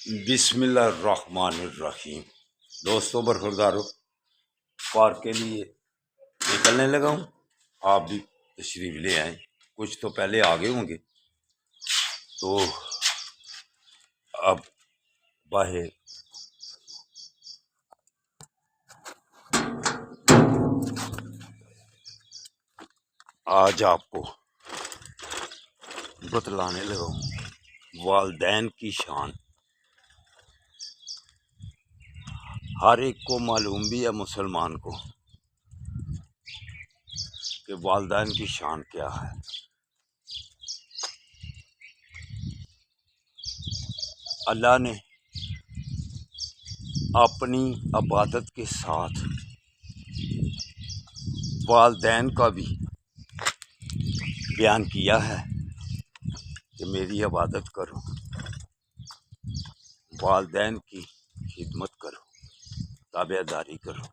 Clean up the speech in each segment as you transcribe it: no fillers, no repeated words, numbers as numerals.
بسم اللہ الرحمن الرحیم۔ دوستوں برخوردارو، پارک کے لیے نکلنے لگا ہوں، آپ بھی تشریف لے آئیں۔ کچھ تو پہلے آگے ہوں گے، تو اب باہر آج آپ کو بتلانے لگا ہوں والدین کی شان۔ ہر ایک کو معلوم بھی ہے، مسلمان کو، کہ والدین کی شان کیا ہے۔ اللہ نے اپنی عبادت کے ساتھ والدین کا بھی بیان کیا ہے کہ میری عبادت کرو، والدین کی خدمت کرو، تابع داری کرو۔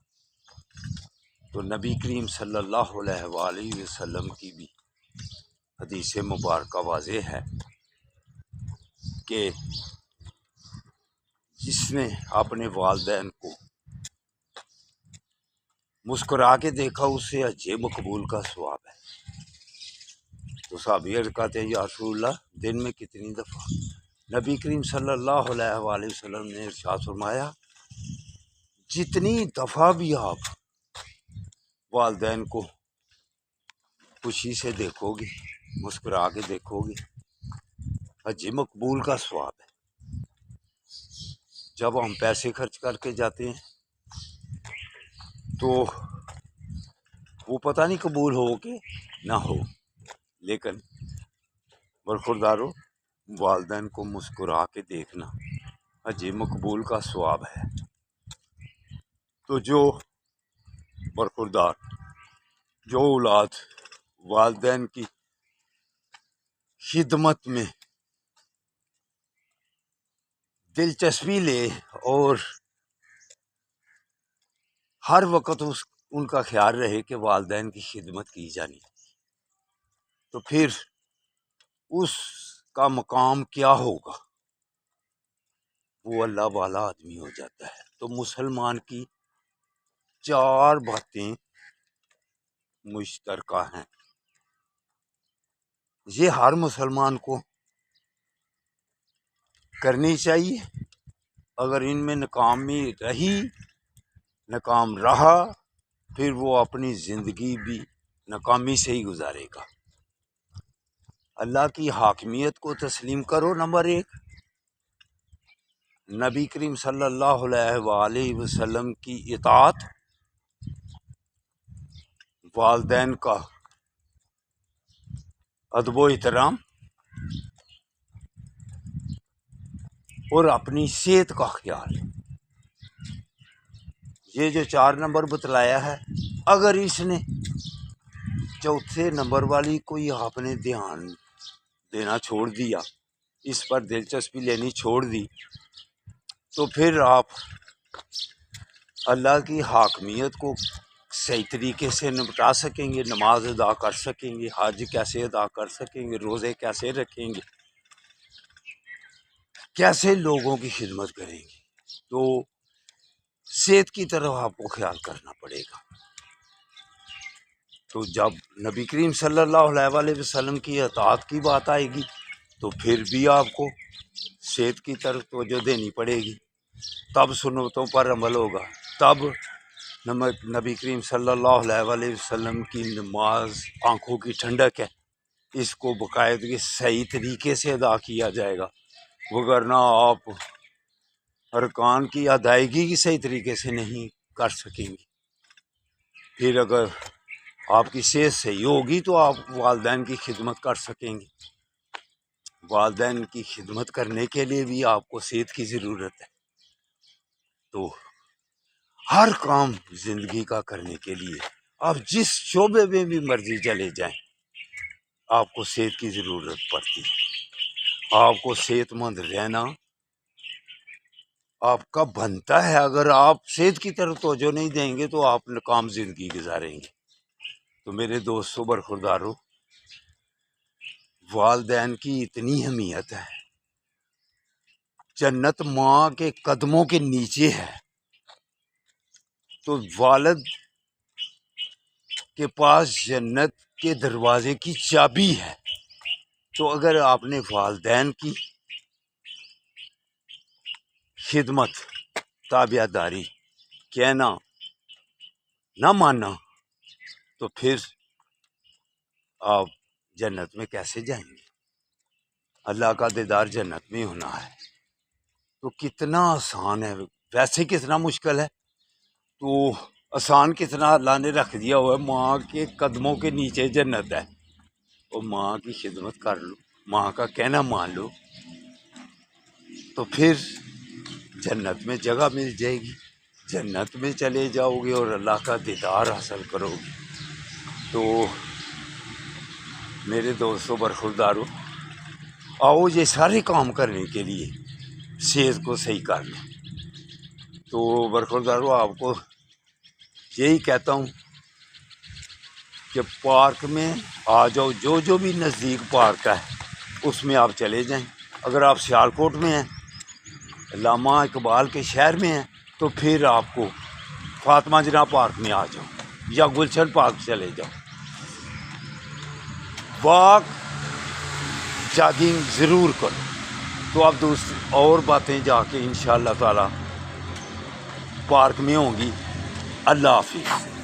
تو نبی کریم صلی اللہ علیہ وآلہ وسلم کی بھی حدیث مبارکہ واضح ہے کہ جس نے اپنے والدین کو مسکرا کے دیکھا، اسے حج مقبول کا ثواب ہے۔ تو صحابی عرض کرتے ہیں، یا رسول اللہ، دن میں کتنی دفعہ؟ نبی کریم صلی اللہ علیہ وآلہ وسلم نے ارشاد فرمایا، جتنی دفعہ بھی آپ والدین کو خوشی سے دیکھو گے، مسکرا کے دیکھو گے، حج مقبول کا ثواب ہے۔ جب ہم پیسے خرچ کر کے جاتے ہیں تو وہ پتہ نہیں قبول ہو کہ نہ ہو، لیکن برخوردارو، والدین کو مسکرا کے دیکھنا حج مقبول کا ثواب ہے۔ تو جو برخوردار، جو اولاد والدین کی خدمت میں دلچسپی لے اور ہر وقت ان کا خیال رہے کہ والدین کی خدمت کی جانی، تو پھر اس کا مقام کیا ہوگا؟ وہ اللہ والا آدمی ہو جاتا ہے۔ تو مسلمان کی 4 باتیں مشترکہ ہیں، یہ ہر مسلمان کو کرنی چاہیے۔ اگر ان میں ناکام رہا، پھر وہ اپنی زندگی بھی ناکامی سے ہی گزارے گا۔ اللہ کی حاکمیت کو تسلیم کرو، نمبر 1۔ نبی کریم صلی اللہ علیہ وآلہ وسلم کی اطاعت، والدین کا ادب و احترام، اور اپنی صحت کا خیال۔ یہ جو 4 نمبر بتلایا ہے، اگر اس نے چوتھے نمبر والی کوئی آپ نے دھیان دینا چھوڑ دیا، اس پر دلچسپی لینی چھوڑ دی، تو پھر آپ اللہ کی حاکمیت کو صحیح طریقے سے نمٹا سکیں گے، نماز ادا کر سکیں گے، حج کیسے ادا کر سکیں گے، روزے کیسے رکھیں گے، کیسے لوگوں کی خدمت کریں گے۔ تو صحت کی طرف آپ کو خیال کرنا پڑے گا۔ تو جب نبی کریم صلی اللہ علیہ وآلہ وسلم کی اطاعت کی بات آئے گی، تو پھر بھی آپ کو صحت کی طرف توجہ دینی پڑے گی، تب سنتوں پر عمل ہوگا، تب نبی کریم صلی اللہ علیہ وآلہ وسلم کی نماز آنکھوں کی ٹھنڈک ہے، اس کو باقاعدگی صحیح طریقے سے ادا کیا جائے گا، وگرنہ آپ ارکان کی ادائیگی کی صحیح طریقے سے نہیں کر سکیں گے۔ پھر اگر آپ کی صحت صحیح ہوگی تو آپ والدین کی خدمت کر سکیں گے۔ والدین کی خدمت کرنے کے لیے بھی آپ کو صحت کی ضرورت ہے۔ تو ہر کام زندگی کا کرنے کے لیے آپ جس شعبے میں بھی مرضی چلے جائیں، آپ کو صحت کی ضرورت پڑتی ہے۔ آپ کو صحت مند رہنا آپ کا بنتا ہے۔ اگر آپ صحت کی طرف توجہ نہیں دیں گے تو آپ ناکام زندگی گزاریں گے۔ تو میرے دوستوں برخوردارو، والدین کی اتنی اہمیت ہے، جنت ماں کے قدموں کے نیچے ہے، تو والد کے پاس جنت کے دروازے کی چابی ہے۔ تو اگر آپ نے والدین کی خدمت، تابع داری، کہنا نہ مانا، تو پھر آپ جنت میں کیسے جائیں گے؟ اللہ کا دیدار جنت میں ہونا ہے، تو کتنا آسان ہے، ویسے کتنا مشکل ہے، تو آسان کتنا اللہ نے رکھ دیا ہوا ہے۔ ماں کے قدموں کے نیچے جنت ہے، اور ماں کی خدمت کر لو، ماں کا کہنا مان لو، تو پھر جنت میں جگہ مل جائے گی، جنت میں چلے جاؤ گے اور اللہ کا دیدار حاصل کرو گے۔ تو میرے دوستوں برخورداروں، آؤ یہ سارے کام کرنے کے لیے صحت کو صحیح کر لیں۔ تو برخورداروں، آپ کو یہی کہتا ہوں کہ پارک میں آ جاؤ، جو بھی نزدیک پارک ہے اس میں آپ چلے جائیں۔ اگر آپ سیالکوٹ میں ہیں، علامہ اقبال کے شہر میں ہیں، تو پھر آپ کو فاطمہ جناح پارک میں آ جاؤ یا گلشن پارک چلے جاؤ۔ واک، جاگنگ ضرور کرو، تو اب دوسری اور باتیں جا کے انشاءاللہ تعالی پارک میں ہوں گی۔ اللہ حافظ۔